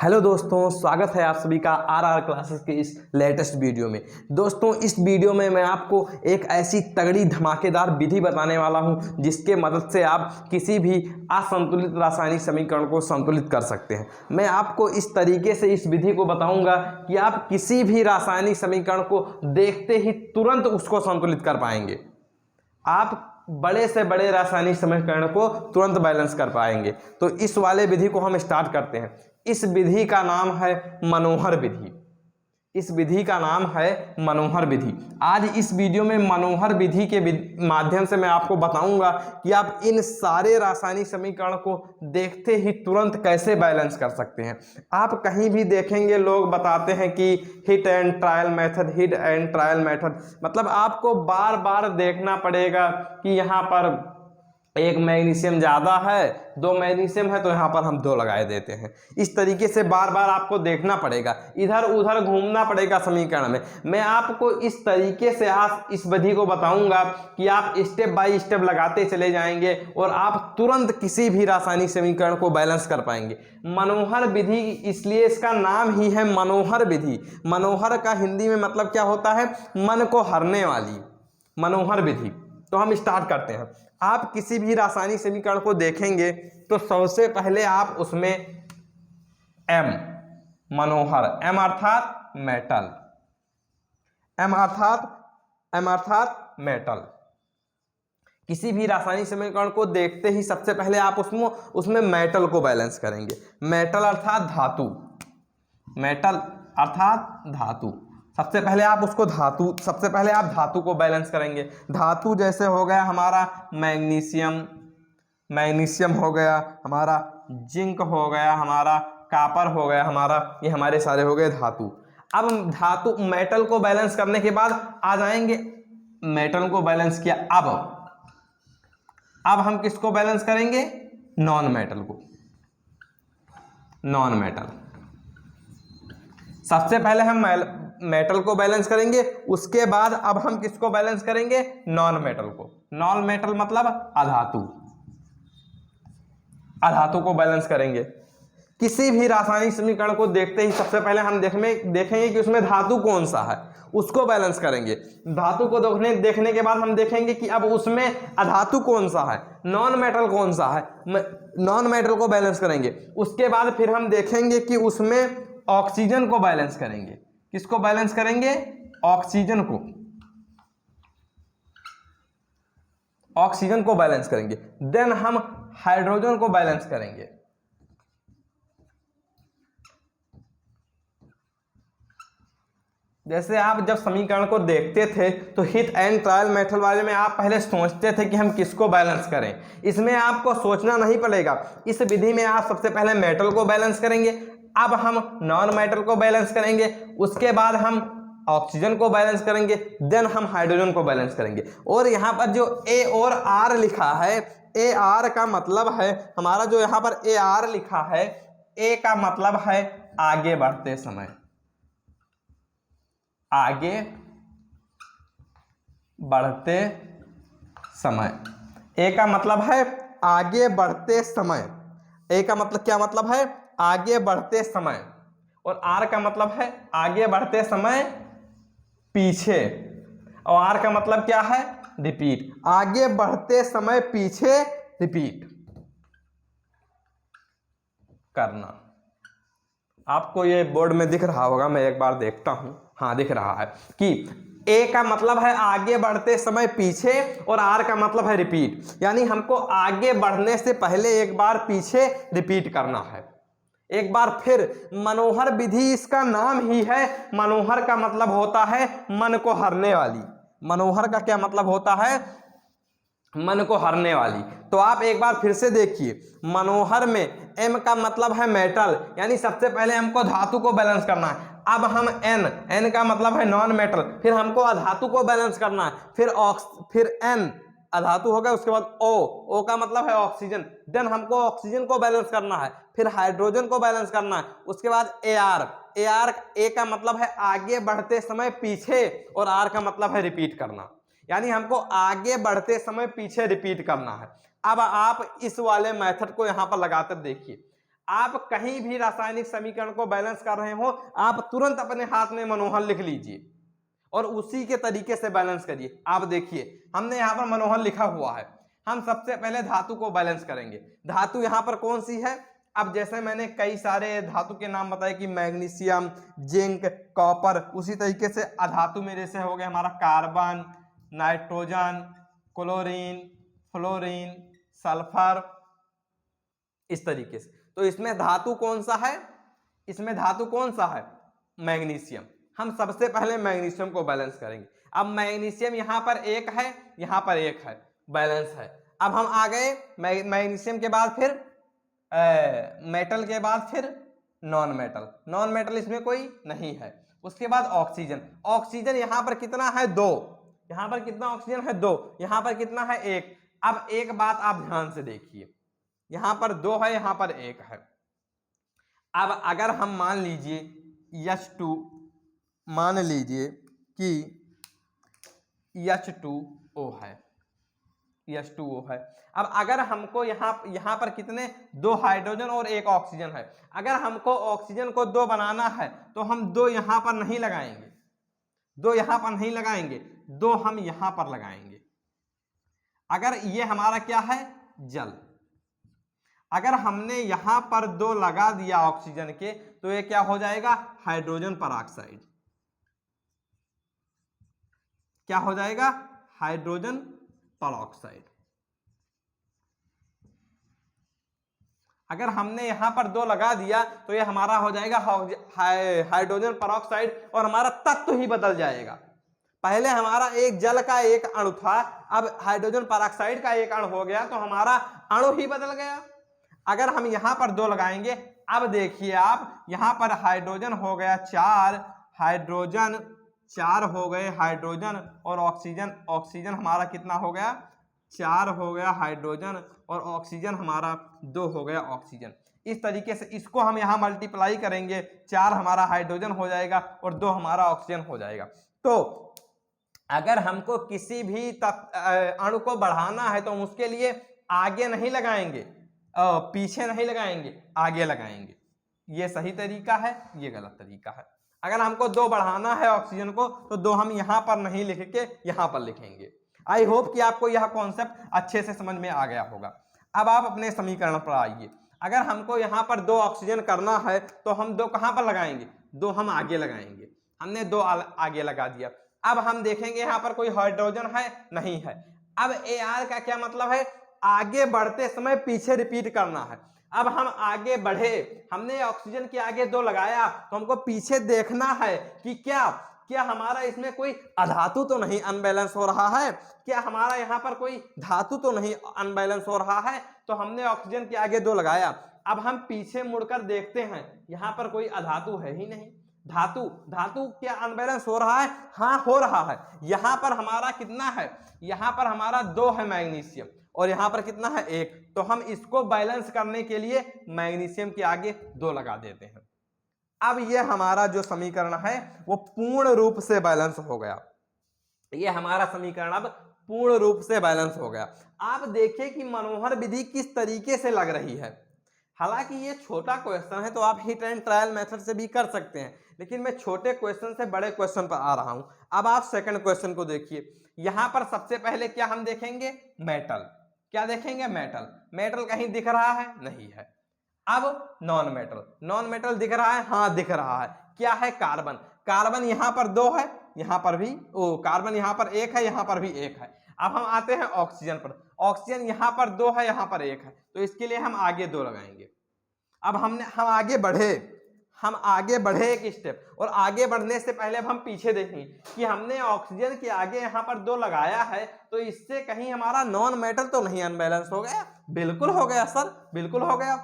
Hello दोस्तों, स्वागत है आप सभी का आर क्लासेस के इस लेटेस्ट वीडियो में। दोस्तों, इस वीडियो में मैं आपको एक ऐसी तगड़ी धमाकेदार विधि बताने वाला हूं जिसके मदद से आप किसी भी असंतुलित रासायनिक समीकरण को संतुलित कर सकते हैं। मैं आपको इस तरीके से इस विधि को बताऊंगा कि आप किसी भी रासायनिक समीकरण को देखते ही तुरंत उसको संतुलित कर पाएंगे। आप बड़े से बड़े रासायनिक समीकरण को तुरंत बैलेंस कर पाएंगे। तो इस वाले विधि को हम स्टार्ट करते हैं। इस विधि का नाम है मनोहर विधि। इस विधि का नाम है मनोहर विधि। आज इस वीडियो में मनोहर विधि के माध्यम से मैं आपको बताऊंगा कि आप इन सारे रासायनिक समीकरण को देखते ही तुरंत कैसे बैलेंस कर सकते हैं। आप कहीं भी देखेंगे लोग बताते हैं कि hit and trial method, hit and trial method, मतलब आपको बार बार देखना पड़ेगा कि यहाँ पर एक मैग्नीशियम ज़्यादा है, 2 मैग्नीशियम है तो यहाँ पर हम 2 लगाए देते हैं। इस तरीके से बार बार आपको देखना पड़ेगा, इधर उधर घूमना पड़ेगा समीकरण में। मैं आपको इस तरीके से आज इस विधि को बताऊंगा कि आप स्टेप बाय स्टेप लगाते चले जाएंगे और आप तुरंत किसी भी रासायनिक समीकरण को बैलेंस कर पाएंगे। मनोहर विधि, इसलिए इसका नाम ही है मनोहर विधि। मनोहर का हिंदी में मतलब क्या होता है? मन को हरने वाली, मनोहर विधि। तो हम स्टार्ट करते हैं। आप किसी भी रासायनिक समीकरण को देखेंगे तो सबसे पहले आप उसमें एम, मनोहर, एम अर्थात मेटल, एम अर्थात मेटल। किसी भी रासायनिक समीकरण को देखते ही सबसे पहले आप उसमें मेटल को बैलेंस करेंगे। मेटल अर्थात धातु, मेटल अर्थात धातु। सबसे पहले आप धातु को बैलेंस करेंगे। धातु जैसे हो गया हमारा मैग्नीशियम, मैग्नीशियम हो गया हमारा, जिंक हो गया हमारा, कॉपर हो गया हमारा, ये हमारे सारे हो गए धातु। अब धातु मेटल को बैलेंस करने के बाद आ जाएंगे, मेटल को बैलेंस किया, अब हम किसको बैलेंस करेंगे? नॉन मेटल को, नॉन मेटल। सबसे पहले हम मेटल को बैलेंस करेंगे, उसके बाद अब हम किसको बैलेंस करेंगे? नॉन मेटल को। नॉन मेटल मतलब अधातु, अधातु को बैलेंस करेंगे। किसी भी रासायनिक समीकरण को देखते ही सबसे पहले हम देखेंगे कि उसमें धातु कौन सा है, उसको बैलेंस करेंगे। धातु को देखने के बाद हम देखेंगे कि अब उसमें अधातु कौन सा है, नॉन मेटल कौन सा है, नॉन मेटल को बैलेंस करेंगे। उसके बाद फिर हम देखेंगे कि उसमें ऑक्सीजन को बैलेंस करेंगे। किसको बैलेंस करेंगे? ऑक्सीजन को, ऑक्सीजन को बैलेंस करेंगे। देन हम हाइड्रोजन को बैलेंस करेंगे। जैसे आप जब समीकरण को देखते थे तो हिट एंड ट्रायल मेथड वाले में आप पहले सोचते थे कि हम किसको बैलेंस करें। इसमें आपको सोचना नहीं पड़ेगा। इस विधि में आप सबसे पहले मेटल को बैलेंस करेंगे, अब हम नॉन मेटल को बैलेंस करेंगे, उसके बाद हम ऑक्सीजन को बैलेंस करेंगे, देन हम हाइड्रोजन को बैलेंस करेंगे। और यहाँ पर जो ए और आर लिखा है, ए आर का मतलब है हमारा, जो यहाँ पर ए आर लिखा है, ए का मतलब है आगे बढ़ते समय, आगे बढ़ते समय। ए का मतलब है आगे बढ़ते समय। ए का मतलब क्या मतलब है? आगे बढ़ते समय। और आर का मतलब है आगे बढ़ते समय पीछे। और आर का मतलब क्या है? रिपीट, आगे बढ़ते समय पीछे रिपीट करना। आपको ये बोर्ड में दिख रहा होगा, मैं एक बार देखता हूं। हाँ, दिख रहा है कि ए का मतलब है आगे बढ़ते समय पीछे और आर का मतलब है रिपीट, यानी हमको आगे बढ़ने से पहले एक बार पीछे रिपीट करना है। एक बार फिर, मनोहर विधि इसका नाम ही है। मनोहर का मतलब होता है मन को हरने वाली। मनोहर का क्या मतलब होता है? मन को हरने वाली। तो आप एक बार फिर से देखिए, मनोहर में एम का मतलब है मेटल, यानी सबसे पहले हमको धातु को बैलेंस करना है। अब हम एन का मतलब है नॉन मेटल, फिर हमको अधातु को बैलेंस करना है। फिर एन अधातु हो गया, उसके बाद ओ का मतलब है ऑक्सीजन, देन हमको ऑक्सीजन को बैलेंस करना है। फिर हाइड्रोजन को बैलेंस करना है। उसके बाद ए आर, ए का मतलब है आगे बढ़ते समय पीछे और आर का मतलब है रिपीट करना, यानी हमको आगे बढ़ते समय पीछे रिपीट करना है। अब आप इस वाले मेथड को यहां पर लगाकर देखिए। आप कहीं भी रासायनिक समीकरण को बैलेंस कर रहे हो, आप तुरंत अपने हाथ में मनोहर लिख लीजिए और उसी के तरीके से बैलेंस करिए। आप देखिए हमने यहाँ पर मनोहर लिखा हुआ है, हम सबसे पहले धातु को बैलेंस करेंगे। धातु यहाँ पर कौन सी है? अब जैसे मैंने कई सारे धातु के नाम बताए कि मैग्नीशियम, जिंक, कॉपर, उसी तरीके से अधातु में जैसे हो गया हमारा carbon, nitrogen, chlorine, fluorine, sulphur, इस तरीके से। तो इसमें धातु कौन सा है? इसमें धातु कौन सा है? मैग्नीशियम। हम सबसे पहले मैग्नीशियम को बैलेंस करेंगे। अब मैग्नीशियम यहाँ पर एक है, यहाँ पर एक है, बैलेंस है। अब हम आ गए मैग्नीशियम के बाद फिर मेटल के बाद फिर नॉन मेटल। नॉन मेटल इसमें कोई नहीं है। उसके बाद ऑक्सीजन। ऑक्सीजन यहाँ पर कितना है? 2। यहाँ पर कितना ऑक्सीजन है? 2। यहाँ पर कितना है? 1। अब एक बात आप ध्यान से देखिए, यहाँ पर 2 है, यहाँ पर 1 है। अब अगर हम मान लीजिए H2, मान लीजिए कि H2O है, H2O है। अब अगर हमको यहाँ पर कितने? 2 हाइड्रोजन और 1 ऑक्सीजन है। अगर हमको ऑक्सीजन को 2 बनाना है तो हम 2 यहाँ पर नहीं लगाएंगे, 2 यहाँ पर नहीं लगाएंगे, 2 हम यहाँ पर लगाएंगे। अगर ये हमारा क्या है? जल। अगर हमने यहां पर 2 लगा दिया ऑक्सीजन के तो ये क्या हो जाएगा? Hydrogen peroxide. क्या हो जाएगा? Hydrogen peroxide. अगर हमने यहां पर 2 लगा दिया तो ये हमारा हो जाएगा हाइड्रोजन परऑक्साइड और हमारा तत्व ही बदल जाएगा। पहले हमारा एक जल का एक अणु था, अब हाइड्रोजन परऑक्साइड का एक अणु हो गया तो हमारा अणु ही बदल गया। अगर हम यहां पर 2 लगाएंगे, अब देखिए आप यहां पर हाइड्रोजन हो गया 4, हाइड्रोजन 4 हो गए हाइड्रोजन, और ऑक्सीजन हमारा कितना हो गया? 4 हो गया हाइड्रोजन और ऑक्सीजन हमारा 2 हो गया ऑक्सीजन। इस तरीके से इसको हम यहाँ मल्टीप्लाई करेंगे, 4 हमारा हाइड्रोजन हो जाएगा और 2 हमारा ऑक्सीजन हो जाएगा। तो अगर हमको किसी भी अणु को बढ़ाना है तो हम उसके लिए आगे नहीं लगाएंगे, पीछे नहीं लगाएंगे, आगे लगाएंगे। ये सही तरीका है, ये गलत तरीका है। अगर हमको 2 बढ़ाना है ऑक्सीजन को तो 2 हम यहां पर नहीं लिख के यहां पर लिखेंगे। आई होप कि आपको यह कॉन्सेप्ट अच्छे से समझ में आ गया होगा। अब आप अपने समीकरण पर आइए। अगर हमको यहां पर 2 ऑक्सीजन करना है तो हम 2 कहां पर लगाएंगे? 2 हम आगे लगाएंगे। हमने 2 आगे लगा दिया। अब हम देखेंगे यहां पर कोई हाइड्रोजन है? नहीं है। अब AR का क्या मतलब है? आगे बढ़ते समय पीछे रिपीट करना है। अब हम आगे बढ़े, हमने ऑक्सीजन के आगे 2 लगाया तो हमको पीछे देखना है कि क्या हमारा इसमें कोई अधातु तो नहीं अनबैलेंस हो रहा है, क्या हमारा यहाँ पर कोई धातु तो नहीं अनबैलेंस हो रहा है। तो हमने ऑक्सीजन के आगे 2 लगाया। अब हम पीछे मुड़कर देखते हैं, यहाँ पर कोई अधातु है ही नहीं। धातु क्या अनबैलेंस हो रहा है? हाँ, हो रहा है। यहाँ पर हमारा कितना है? यहाँ पर हमारा 2 है मैग्नीशियम और यहाँ पर कितना है? 1। तो हम इसको बैलेंस करने के लिए मैग्नीशियम के आगे 2 लगा देते हैं। अब ये हमारा जो समीकरण है वो पूर्ण रूप से बैलेंस हो गया। ये हमारा समीकरण अब पूर्ण रूप से बैलेंस हो गया। आप देखिए कि मनोहर विधि किस तरीके से लग रही है। हालांकि ये छोटा क्वेश्चन है तो आप हिट एंड ट्रायल मेथड से भी कर सकते हैं, लेकिन मैं छोटे क्वेश्चन से बड़े क्वेश्चन पर आ रहा हूं। अब आप सेकंड क्वेश्चन को देखिए। यहां पर सबसे पहले क्या हम देखेंगे? मेटल। क्या देखेंगे? मेटल। मेटल कहीं दिख रहा है? नहीं है। अब नॉन मेटल दिख रहा है? हाँ, दिख रहा है। क्या है? कार्बन। कार्बन यहां पर 2 है, यहां पर भी कार्बन यहां पर 1 है, यहां पर भी 1 है। अब हम आते हैं ऑक्सीजन पर। ऑक्सीजन यहां पर 2 है, यहां पर 1 है, तो इसके लिए हम आगे 2 लगाएंगे। अब हम आगे बढ़े एक स्टेप, और आगे बढ़ने से पहले अब हम पीछे देखेंगे कि हमने ऑक्सीजन के आगे यहाँ पर 2 लगाया है, तो इससे कहीं हमारा नॉन मेटल तो नहीं अनबैलेंस हो गया? बिल्कुल हो गया सर, बिल्कुल हो गया।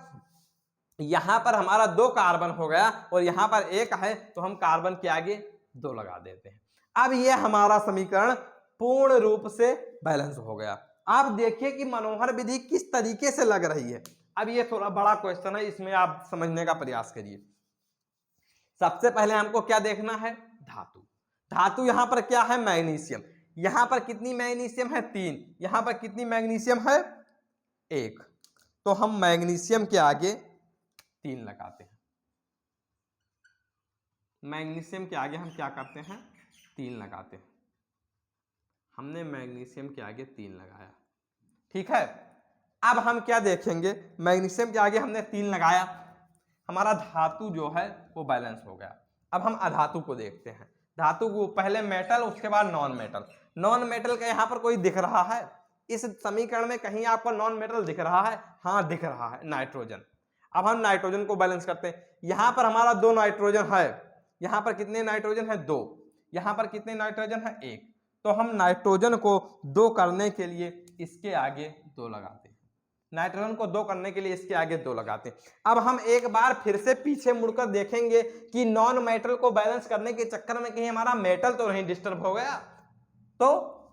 यहां पर हमारा 2 कार्बन हो गया और यहां पर 1 है, तो हम कार्बन के आगे 2 लगा देते हैं। अब ये हमारा समीकरण पूर्ण रूप से बैलेंस हो गया। आप देखिए कि मनोहर विधि किस तरीके से लग रही है। अब ये थोड़ा बड़ा क्वेश्चन है, इसमें आप समझने का प्रयास करिए। सबसे पहले हमको क्या देखना है? धातु यहां पर क्या है? मैग्नीशियम। यहां पर कितनी मैग्नीशियम है? 3। यहां पर कितनी मैग्नीशियम है? 1। तो हम मैग्नीशियम के आगे 3 लगाते हैं। मैग्नीशियम के आगे हम क्या करते हैं, 3 लगाते हैं। हमने मैग्नीशियम के आगे 3 लगाया, ठीक है। अब हम क्या देखेंगे, मैग्नीशियम के आगे हमने 3 लगाया, हमारा धातु जो है वो बैलेंस हो गया। अब हम अधातु को देखते हैं। धातु को पहले मेटल, उसके बाद नॉन मेटल। नॉन मेटल का यहाँ पर कोई दिख रहा है इस समीकरण में, कहीं आपको नॉन मेटल दिख रहा है? हाँ दिख रहा है, नाइट्रोजन। अब हम नाइट्रोजन को बैलेंस करते हैं। यहां पर हमारा 2 नाइट्रोजन है, यहां पर कितने नाइट्रोजन है? 2। यहां पर कितने नाइट्रोजन है? 1। तो हम नाइट्रोजन को 2 करने के लिए इसके आगे 2 लगाते हैं। नाइट्रोजन को 2 करने के लिए इसके आगे 2 लगाते हैं। अब हम एक बार फिर से पीछे मुड़कर देखेंगे कि नॉन मेटल को बैलेंस करने के चक्कर में कहीं हमारा मेटल तो नहीं डिस्टर्ब हो गया। तो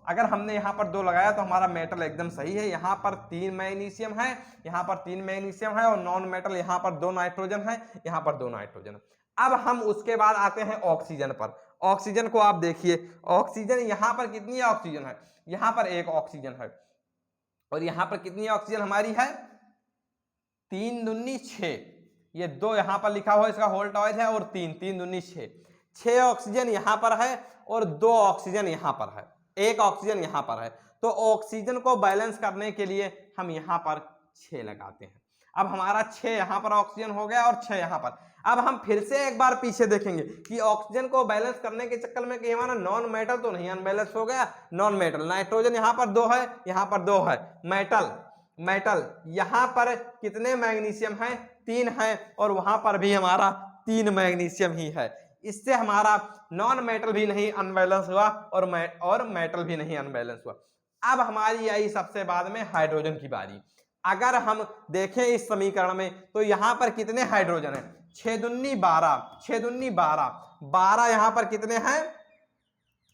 अगर हमने यहाँ पर 2 लगाया तो हमारा मेटल एकदम सही है। यहाँ पर 3 मैग्नीशियम है, यहाँ पर 3 मैग्नीशियम है, और नॉन मेटल यहाँ पर 2 नाइट्रोजन है, यहाँ पर 2 नाइट्रोजन। अब हम उसके बाद आते हैं ऑक्सीजन पर। ऑक्सीजन को आप देखिए, ऑक्सीजन यहाँ पर कितनी ऑक्सीजन है? यहाँ पर 1 ऑक्सीजन है, और यहाँ पर कितनी ऑक्सीजन हमारी है? 3 दूनी 6। ये 2 यहाँ पर लिखा हुआ इसका होल टॉइज है, और 3 दूनी 6। 6 ऑक्सीजन यहाँ पर है और 2 ऑक्सीजन यहाँ पर है, 1 ऑक्सीजन यहाँ पर है। तो ऑक्सीजन को बैलेंस करने के लिए हम यहाँ पर 6 लगाते हैं। अब हमारा 6 यहाँ पर ऑक्सीजन हो गया और 6 यहाँ पर। अब हम फिर से एक बार पीछे देखेंगे कि ऑक्सीजन को बैलेंस करने के चक्कर में कि हमारा नॉन मेटल तो नहीं अनबैलेंस हो गया। नॉन मेटल, नाइट्रोजन यहाँ पर 2 है, यहाँ पर 2 है। मेटल यहाँ पर कितने मैग्नीशियम है? 3 है, और वहां पर भी हमारा 3 मैग्नीशियम ही है। इससे हमारा नॉन मेटल भी नहीं अनबैलेंस हुआ और मेटल भी नहीं अनबैलेंस हुआ। अब हमारी आई सबसे बाद में हाइड्रोजन की बारी। अगर हम देखें इस समीकरण में तो यहां पर कितने हाइड्रोजन है? 6 दूनी 12, 6 दूनी 12, 12 यहां पर कितने हैं?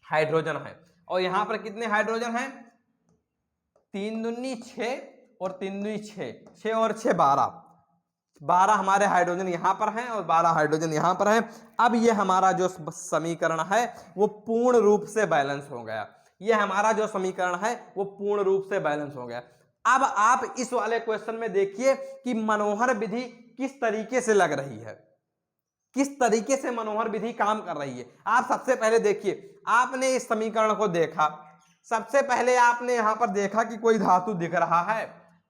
हाइड्रोजन है। और यहां पर कितने हाइड्रोजन है? 3 दूनी 6 और 3 दूनी 6, 6 और 6 12, 12 हमारे हाइड्रोजन यहां पर हैं और 12 हाइड्रोजन यहां पर हैं। अब ये हमारा जो समीकरण है वो पूर्ण रूप से बैलेंस हो गया। ये हमारा जो समीकरण है वो पूर्ण रूप से बैलेंस हो गया। अब आप इस वाले क्वेश्चन में देखिए कि मनोहर विधि किस तरीके से लग रही है, किस तरीके से मनोहर विधि काम कर रही है। आप सबसे पहले देखिए, आपने इस समीकरण को देखा, सबसे पहले आपने यहां पर देखा कि कोई धातु दिख रहा है।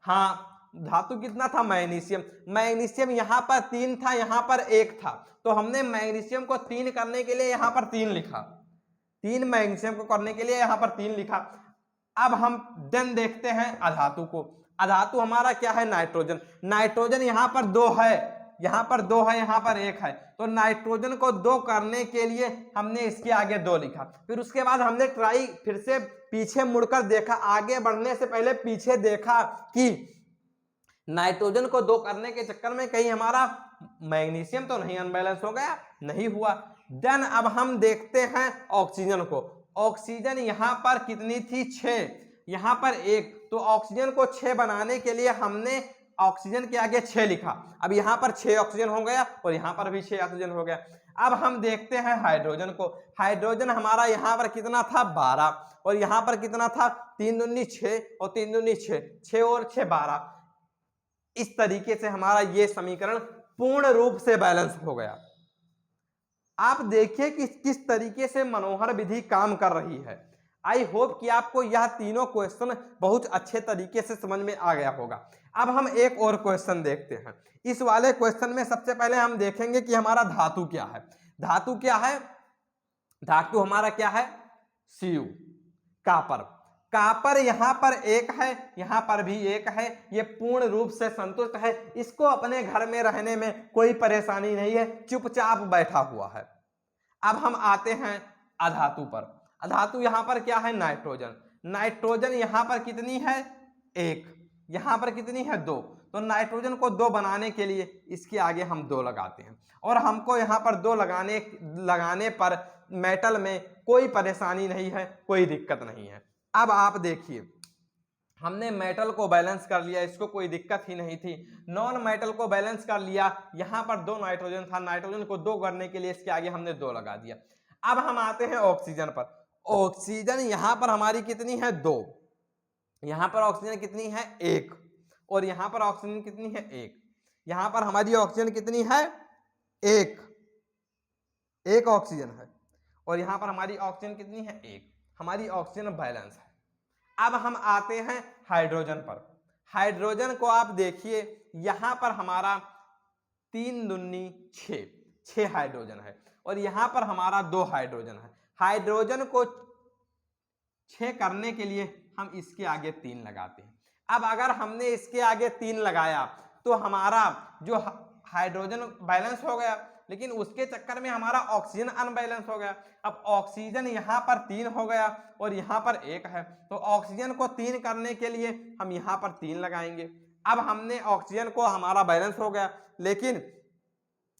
हाँ, धातु कितना था? मैग्नीशियम। मैग्नीशियम यहां पर 3 था, यहां पर 1 था, तो हमने मैग्नीशियम को 3 करने के लिए यहां पर 3 लिखा। 3 मैग्नीशियम को करने के लिए यहां पर 3 लिखा। अब हम देन देखते हैं अधातु को। अधातु हमारा क्या है? नाइट्रोजन। नाइट्रोजन यहां पर 2 है, यहां पर 2 है, यहां पर 1 है, तो नाइट्रोजन को 2 करने के लिए हमने इसके आगे 2 लिखा। फिर उसके बाद हमने फिर से पीछे मुड़कर देखा, आगे बढ़ने से पहले पीछे देखा कि नाइट्रोजन को 2 करने के चक्कर में कहीं हमारा मैग्नीशियम तो नहीं अनबैलेंस हो गया? नहीं हुआ। देन अब हम देखते हैं ऑक्सीजन को। ऑक्सीजन यहां पर कितनी थी? 6, यहां पर 1, तो ऑक्सीजन को 6 बनाने के लिए हमने ऑक्सीजन के आगे 6 लिखा। अब यहां पर 6 ऑक्सीजन हो गया और यहां पर भी 6 ऑक्सीजन हो गया। अब हम देखते हैं हाइड्रोजन को। हाइड्रोजन हमारा यहां पर कितना था? 12, और यहां पर कितना था? 3 दूनी 6 और 3 दूनी 6, 6 और 6 12। इस तरीके से हमारा ये समीकरण पूर्ण रूप से बैलेंस हो गया। आप देखिए कि किस तरीके से मनोहर विधि काम कर रही है। आई होप कि आपको यह तीनों क्वेश्चन बहुत अच्छे तरीके से समझ में आ गया होगा। अब हम एक और क्वेश्चन देखते हैं। इस वाले क्वेश्चन में सबसे पहले हम देखेंगे कि हमारा धातु क्या है। धातु क्या है? धातु हमारा क्या है? Cu, copper. कापर यहां पर 1 है, यहां पर भी 1 है, ये पूर्ण रूप से संतुष्ट है। इसको अपने घर में रहने में कोई परेशानी नहीं है, चुपचाप बैठा हुआ है। अब हम आते हैं अधातु पर। अधातु यहां पर क्या है? नाइट्रोजन। नाइट्रोजन यहां पर कितनी है? 1, यहां पर कितनी है? 2, तो नाइट्रोजन को 2 बनाने के लिए इसके आगे हम 2 लगाते हैं, और हमको यहां पर 2 लगाने पर मेटल में कोई परेशानी नहीं है, कोई दिक्कत नहीं है। अब आप देखिए, हमने मेटल को बैलेंस कर लिया, इसको कोई दिक्कत ही नहीं थी। नॉन मेटल को बैलेंस कर लिया, यहां पर 2 नाइट्रोजन था, नाइट्रोजन को 2 करने के लिए इसके आगे हमने 2 लगा दिया। अब हम आते हैं ऑक्सीजन पर। ऑक्सीजन यहां पर हमारी कितनी है? 2, यहां पर ऑक्सीजन कितनी है? 1, और यहां पर ऑक्सीजन कितनी है? 1। यहाँ पर हमारी ऑक्सीजन कितनी है, एक ऑक्सीजन है, और यहाँ पर हमारी ऑक्सीजन कितनी है, एक। हमारी ऑक्सीजन बैलेंस है। अब हम आते हैं हाइड्रोजन पर। हाइड्रोजन को आप देखिए, यहाँ पर हमारा 3 दूनी 6 हाइड्रोजन है, और यहाँ पर हमारा 2 हाइड्रोजन है। हाइड्रोजन को 6 करने के लिए हम इसके आगे 3 लगाते हैं। अब अगर हमने इसके आगे 3 लगाया तो हमारा जो हाइड्रोजन बैलेंस हो गया, लेकिन उसके चक्कर में हमारा ऑक्सीजन अनबैलेंस हो गया। अब ऑक्सीजन यहाँ पर 3 हो गया और यहाँ पर 1 है, तो ऑक्सीजन को 3 करने के लिए हम यहाँ पर 3 लगाएंगे। अब हमने ऑक्सीजन को, हमारा बैलेंस हो गया, लेकिन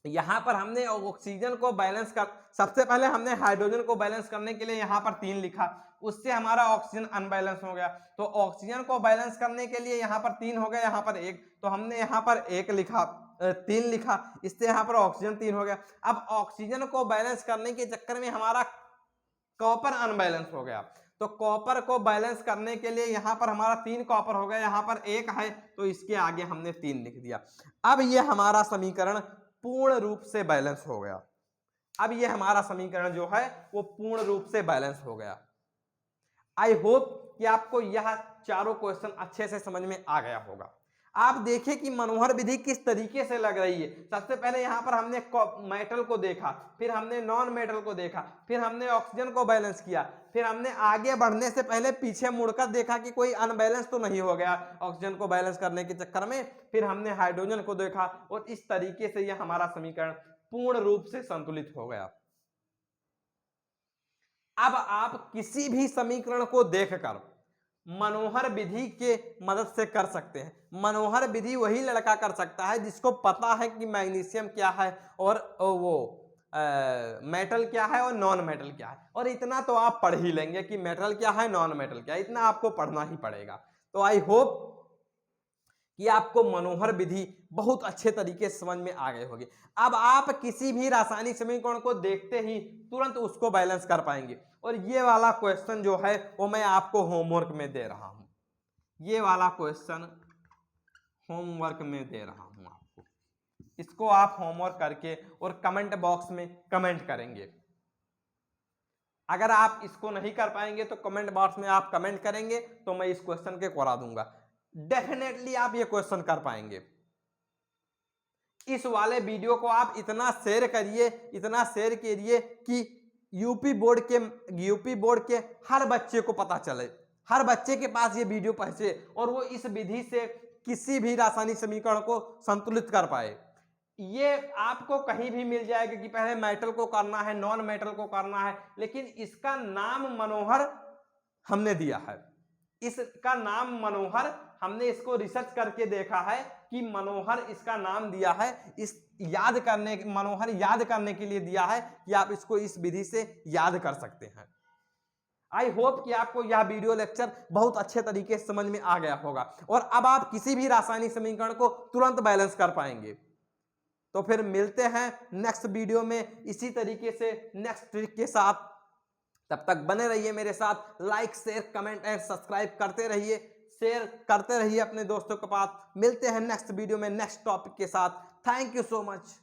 यहाँ पर हमने ऑक्सीजन को बैलेंस कर, सबसे पहले हमने हाइड्रोजन को बैलेंस करने के लिए यहाँ पर 3 लिखा, उससे हमारा ऑक्सीजन अनबैलेंस हो गया। तो ऑक्सीजन को बैलेंस करने के लिए यहाँ पर 3 हो गया, यहाँ पर 1, तो हमने यहाँ पर 1 लिखा, 3 लिखा, इससे यहाँ पर ऑक्सीजन 3 हो गया। अब ऑक्सीजन को बैलेंस करने के चक्कर में हमारा कॉपर अनबैलेंस हो गया, तो कॉपर को बैलेंस करने के लिए यहाँ पर हमारा 3 कॉपर हो गया, यहाँ पर 1 है, तो इसके आगे हमने 3 लिख दिया। अब ये हमारा समीकरण पूर्ण रूप से बैलेंस हो गया। अब ये हमारा समीकरण जो है वो पूर्ण रूप से बैलेंस हो गया। आई होप कि आपको यह चारों क्वेश्चन अच्छे से समझ में आ गया होगा। आप देखें कि मनोहर विधि किस तरीके से लग रही है। सबसे पहले यहाँ पर हमने मेटल को देखा, फिर हमने नॉन मेटल को देखा, फिर हमने ऑक्सीजन को बैलेंस किया, फिर हमने आगे बढ़ने से पहले पीछे मुड़कर देखा कि कोई अनबैलेंस तो नहीं हो गया ऑक्सीजन को बैलेंस करने के चक्कर में, फिर हमने हाइड्रोजन को देखा, और इस तरीके से यह हमारा समीकरण पूर्ण रूप से संतुलित हो गया। अब आप किसी भी समीकरण को देखकर मनोहर विधि के मदद से कर सकते हैं। मनोहर विधि वही लड़का कर सकता है जिसको पता है कि मैग्नीशियम क्या है और वो मेटल क्या है और नॉन मेटल क्या है, और इतना तो आप पढ़ ही लेंगे कि मेटल क्या है, नॉन मेटल क्या है, इतना आपको पढ़ना ही पड़ेगा। तो आई होप कि आपको मनोहर विधि बहुत अच्छे तरीके से समझ में आ गए होगी। अब आप किसी भी रासायनिक समीकरण को देखते ही तुरंत उसको बैलेंस कर पाएंगे। और ये वाला क्वेश्चन जो है वो मैं आपको होमवर्क में दे रहा हूं, ये वाला क्वेश्चन होमवर्क में दे रहा हूं आपको। इसको आप होमवर्क करके और कमेंट बॉक्स में कमेंट करेंगे। अगर आप इसको नहीं कर पाएंगे तो कमेंट बॉक्स में आप कमेंट करेंगे तो मैं इस क्वेश्चन के करा दूंगा। डेफिनेटली आप ये क्वेश्चन कर पाएंगे। इस वाले वीडियो को आप इतना शेयर करिए, इतना शेयर करिए कि यूपी बोर्ड के हर बच्चे को पता चले, हर बच्चे के पास ये वीडियो पहुंचे और वो इस विधि से किसी भी रासायनिक समीकरण को संतुलित कर पाए। ये आपको कहीं भी मिल जाएगा कि पहले मेटल को करना है, नॉन मेटल को करना है, लेकिन इसका नाम मनोहर हमने दिया है। इसका नाम मनोहर, हमने इसको रिसर्च करके देखा है कि मनोहर इसका नाम दिया है, इस मनोहर याद करने के लिए दिया है कि आप इसको इस विधि से याद कर सकते हैं। आई होप कि आपको यह वीडियो लेक्चर बहुत अच्छे तरीके से समझ में आ गया होगा और अब आप किसी भी रासायनिक समीकरण को तुरंत बैलेंस कर पाएंगे। तो फिर मिलते हैं नेक्स्ट वीडियो में इसी तरीके से नेक्स्ट ट्रिक के साथ। तब तक बने रहिए मेरे साथ, like share comment and subscribe करते रहिए, शेयर करते रहिए अपने दोस्तों के पास। मिलते हैं नेक्स्ट वीडियो में नेक्स्ट टॉपिक के साथ। Thank you so much.